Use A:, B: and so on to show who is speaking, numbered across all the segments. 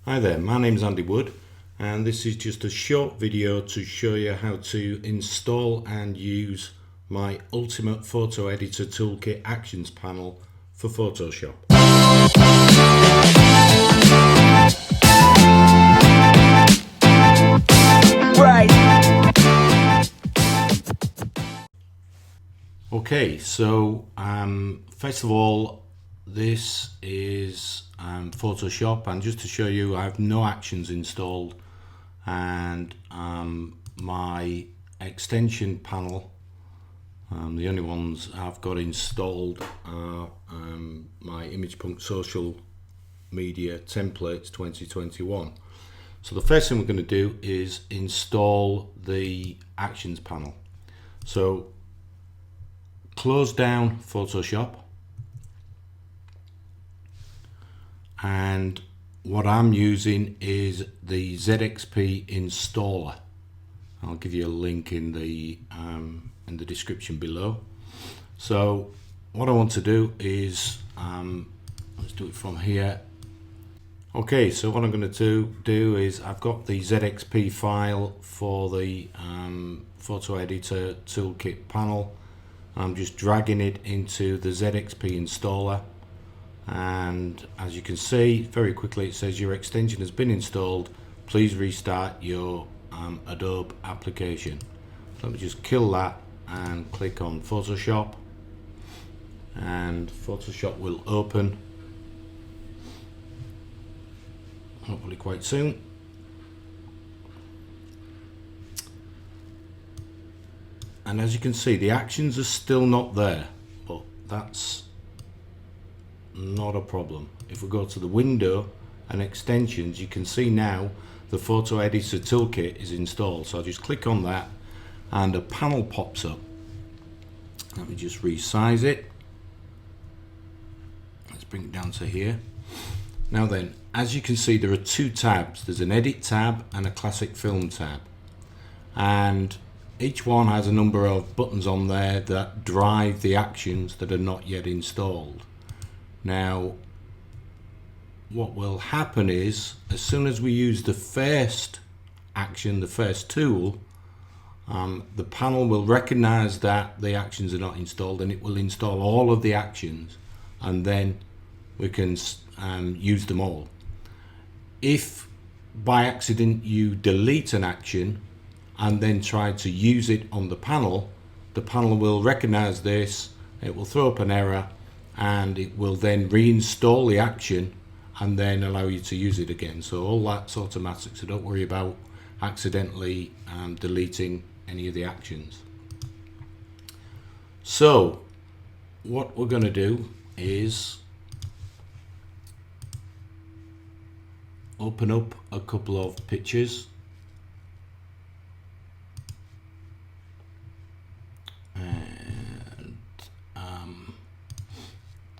A: Hi there, my name is Andy Wood and this is just a short video to show you how to install and use my Ultimate Photo Editor Toolkit Actions panel for Photoshop. Okay, so first of all, this is Photoshop, and just to show you, I have no actions installed, and my extension panel, the only ones I've got installed are my ImagePunk social media templates 2021. So the first thing we're going to do is install the actions panel. So close down Photoshop, and what I'm using is the ZXP installer. I'll give you a link in the description below. So what I want to do is let's do it from here. Okay, so what I'm going to do is I've got the ZXP file for the Photo Editor Toolkit panel. I'm just dragging it into the ZXP installer, and as you can see very quickly it says your extension has been installed, please restart your Adobe application. So let me just kill that and click on Photoshop, and Photoshop will open hopefully quite soon. And as you can see, the actions are still not there, but that's not a problem. If we go to the window and extensions, you can see now the Photo Editor Toolkit is installed. So I'll just click on that and a panel pops up. Let me just resize it. Let's bring it down to here. Now then, as you can see, there are two tabs. There's an Edit tab and a Classic Film tab. And each one has a number of buttons on there that drive the actions that are not yet installed. Now, what will happen is, as soon as we use the first action, the first tool, the panel will recognize that the actions are not installed, and it will install all of the actions, and then we can use them all. If by accident you delete an action and then try to use it on the panel will recognize this, it will throw up an error, and it will then reinstall the action and then allow you to use it again. So all that's automatic, so don't worry about accidentally deleting any of the actions. So what we're going to do is open up a couple of pictures.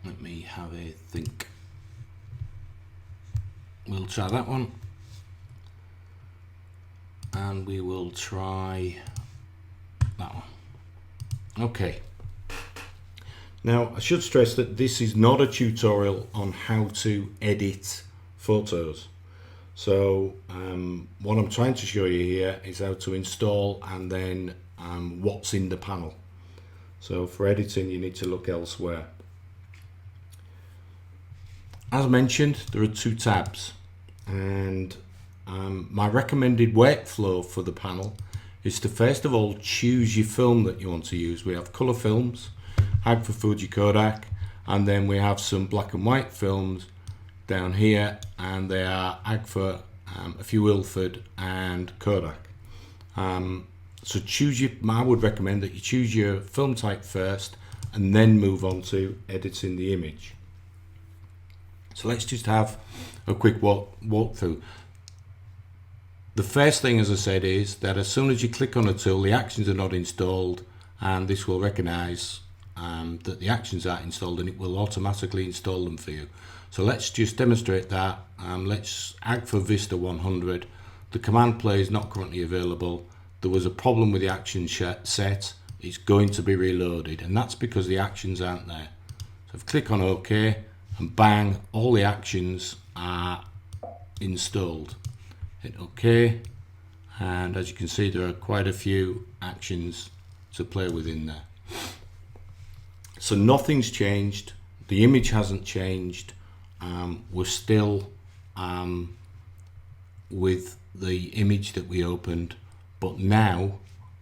A: Let me have a think. We'll try that one, and we will try that one. Okay. Now I should stress that this is not a tutorial on how to edit photos. So what I'm trying to show you here is how to install and then what's in the panel. So for editing you need to look elsewhere. As mentioned, there are two tabs, and my recommended workflow for the panel is to first of all choose your film that you want to use. We have color films, Agfa, Fuji, Kodak, and then we have some black and white films down here, and they are Agfa, a few Ilford, and Kodak. So I would recommend that you choose your film type first and then move on to editing the image. So let's just have a quick walk through. The first thing, as I said, is that as soon as you click on a tool, the actions are not installed, and this will recognize that the actions are installed, and it will automatically install them for you. So let's just demonstrate that. Let's Agfa Vista 100. The command play is not currently available. There was a problem with the action set. It's going to be reloaded, and that's because the actions aren't there. So if I click on OK, and bang, all the actions are installed. Hit OK, and as you can see there are quite a few actions to play with in there. So nothing's changed, the image hasn't changed, we're still with the image that we opened, but now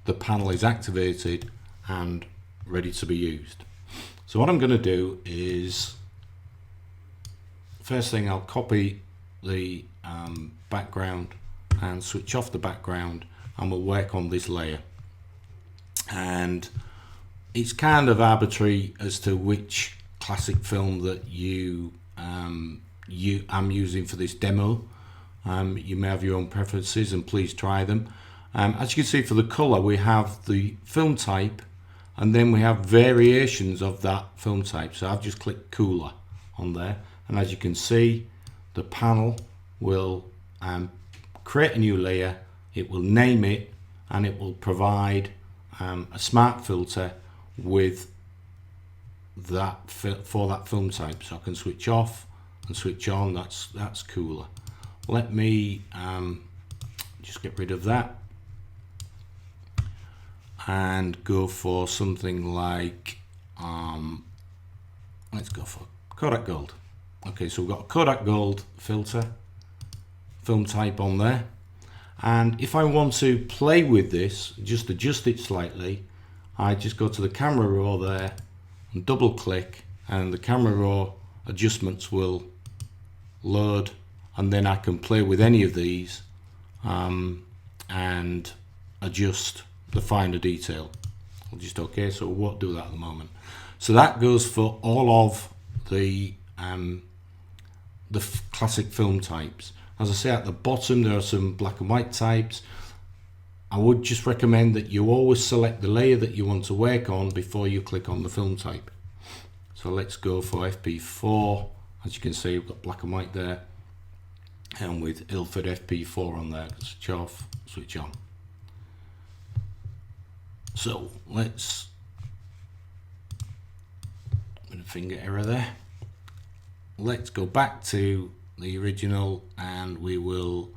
A: the panel is activated and ready to be used. So what I'm going to do is, first thing, I'll copy the background and switch off the background, and we'll work on this layer. And it's kind of arbitrary as to which classic film that I'm using for this demo. You may have your own preferences, and please try them. As you can see, for the color we have the film type, and then we have variations of that film type. So I've just clicked cooler on there, and as you can see, the panel will create a new layer, it will name it, and it will provide a smart filter with that for that film type. So I can switch off and switch on. That's cooler. Let me just get rid of that and go for something like let's go for Kodak Gold. Okay, so we've got a Kodak Gold filter film type on there, and if I want to play with this, just adjust it slightly, I just go to the camera raw there and double click, and the camera raw adjustments will load, and then I can play with any of these and adjust the finer detail. I'll just okay, so we won't do that at the moment. So that goes for all of the classic film types. As I say, at the bottom there are some black and white types. I would just recommend that you always select the layer that you want to work on before you click on the film type. So let's go for FP4. As you can see, we've got black and white there, and with Ilford FP4 on there, switch off, switch on. So let's, a finger error there. Let's go back to the original, and we will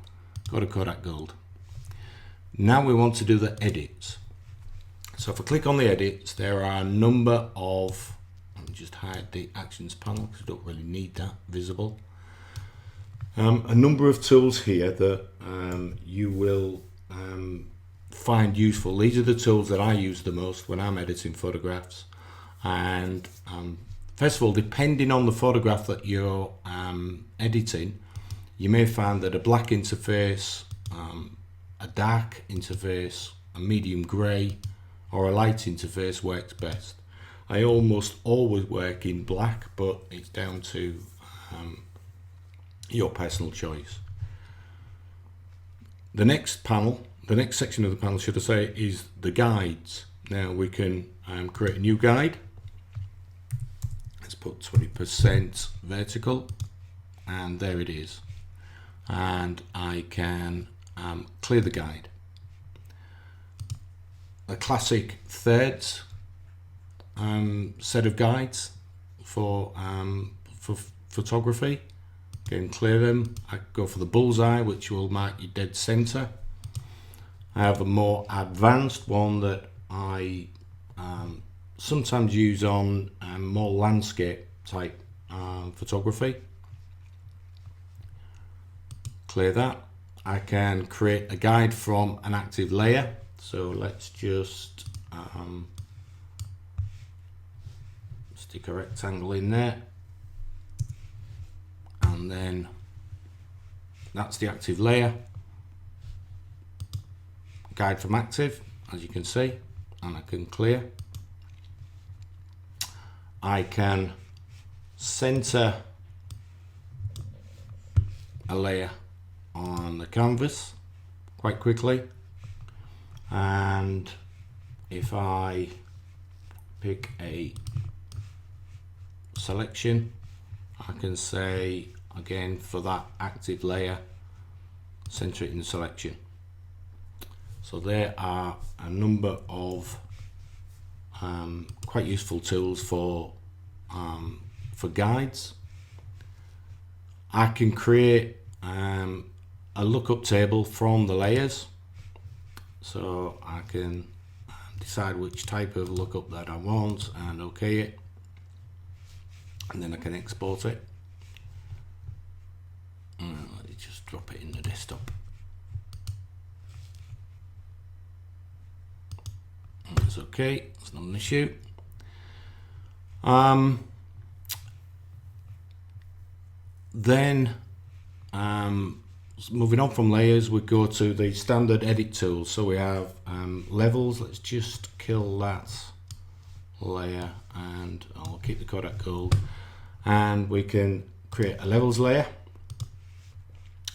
A: go to Kodak Gold. Now we want to do the edits. So if I click on the edits, there are a number of, let me just hide the actions panel because I don't really need that visible. A number of tools here that you will find useful. These are the tools that I use the most when I'm editing photographs. And first of all, depending on the photograph that you're editing, you may find that a black interface, a dark interface, a medium grey, or a light interface works best. I almost always work in black, but it's down to your personal choice. The next panel, the next section of the panel, should I say, is the guides. Now we can create a new guide. Let's put 20% vertical, and there it is. And I can clear the guide. A classic thirds set of guides for photography. Again, clear them. I go for the bullseye, which will mark your dead center. I have a more advanced one that I sometimes use on more landscape type photography. Clear that. I can create a guide from an active layer. So let's just stick a rectangle in there, and then that's the active layer. Guide from active, as you can see, and I can clear. I can center a layer on the canvas quite quickly, and if I pick a selection, I can say again for that active layer, center it in the selection. So there are a number of quite useful tools for guides. I can create a lookup table from the layers, so I can decide which type of lookup that I want and OK it, and then I can export it. Let me just drop it in the desktop. That's okay, it's not an issue. Then moving on from layers, we go to the standard edit tools. So we have levels. Let's just kill that layer and I'll keep the Kodak gold, and we can create a levels layer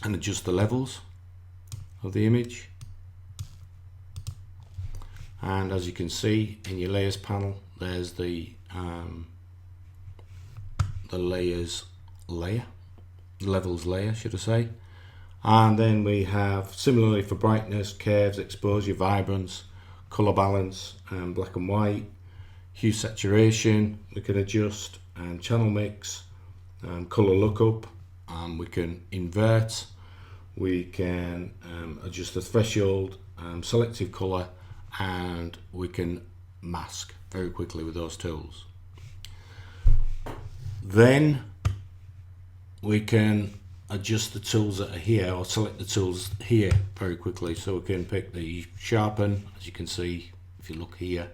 A: and adjust the levels of the image. And as you can see in your layers panel, there's the layers layer, levels layer should I say. And then we have similarly for brightness, curves, exposure, vibrance, color balance, black and white, hue saturation. We can adjust channel mix, color lookup, we can invert, we can adjust the threshold, selective color, and we can mask very quickly with those tools. Then we can adjust the tools that are here, or select the tools here very quickly. So we can pick the sharpen, as you can see if you look here,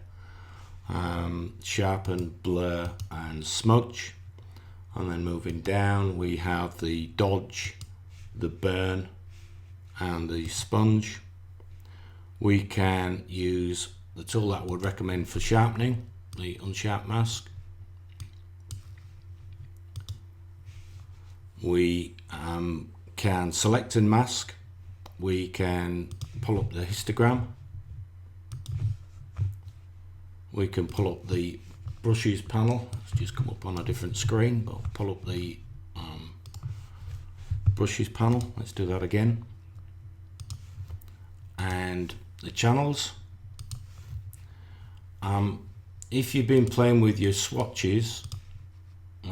A: sharpen, blur and smudge. And then moving down we have the dodge, the burn and the sponge. We can use the tool that I would recommend for sharpening, the unsharp mask. We can select and mask. We can pull up the histogram. We can pull up the brushes panel. It's just come up on a different screen, but pull up the brushes panel. Let's do that again. And the channels. If you've been playing with your swatches,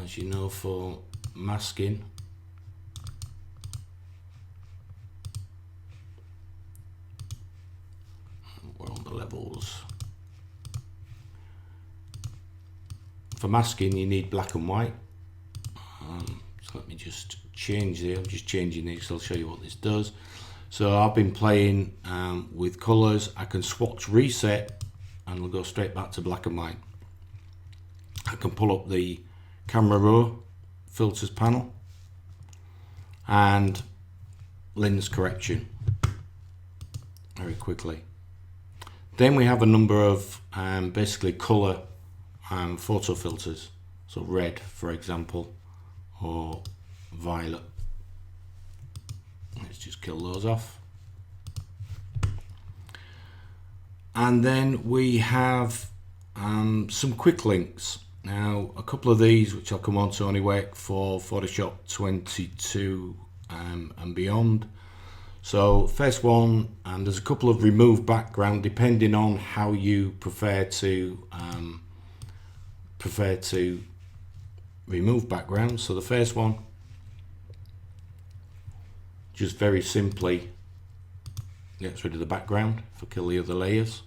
A: as you know, for masking, we're on the levels. For masking you need black and white. So let me just change there. I'm just changing this, so I'll show you what this does. So I've been playing with colours. I can swatch reset and we'll go straight back to black and white. I can pull up the camera raw filters panel and lens correction very quickly. Then we have a number of basically colour photo filters, so red for example, or violet. Let's just kill those off. And then we have some quick links. Now a couple of these, which I'll come on to anyway, for Photoshop 22 and beyond. So first one, there's a couple of remove background depending on how you prefer to remove background. So the first one, just very simply gets rid of the background if I kill the other layers.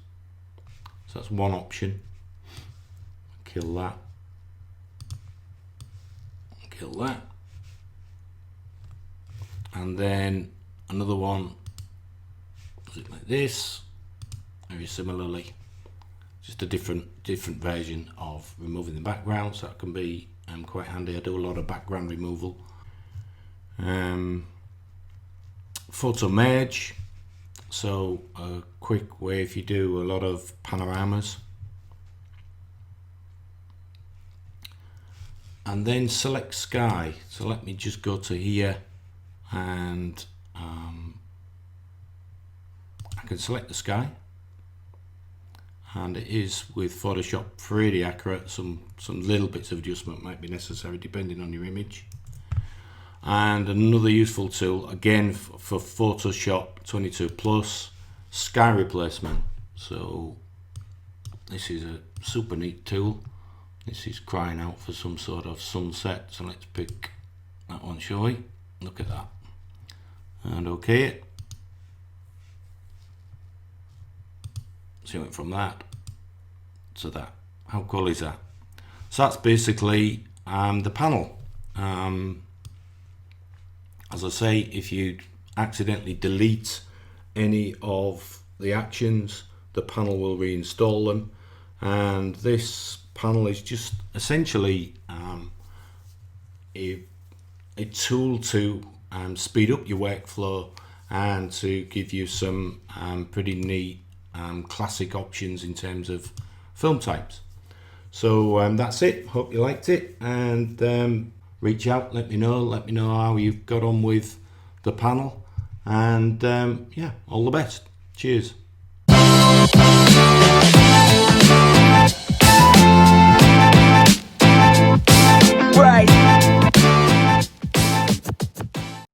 A: So that's one option. Kill that. Kill that. And then another one does it like this, very similarly, just a different version of removing the background. So that can be quite handy. I do a lot of background removal. Photo merge, so a quick way if you do a lot of panoramas. And then select sky. So let me just go to here and I can select the sky, and it is with Photoshop pretty accurate. Some little bits of adjustment might be necessary depending on your image. And another useful tool again for Photoshop 22 plus, sky replacement. So this is a super neat tool. This is crying out for some sort of sunset, so let's pick that one, shall we? Look at that. and OK it. So you went from that to that. How cool is that? So that's basically the panel. As I say, if you accidentally delete any of the actions, the panel will reinstall them. And this panel is just essentially a tool to speed up your workflow and to give you some pretty neat classic options in terms of film types. So that's it. Hope you liked it, and reach out, let me know how you've got on with the panel, and yeah, all the best. Cheers.
B: Right.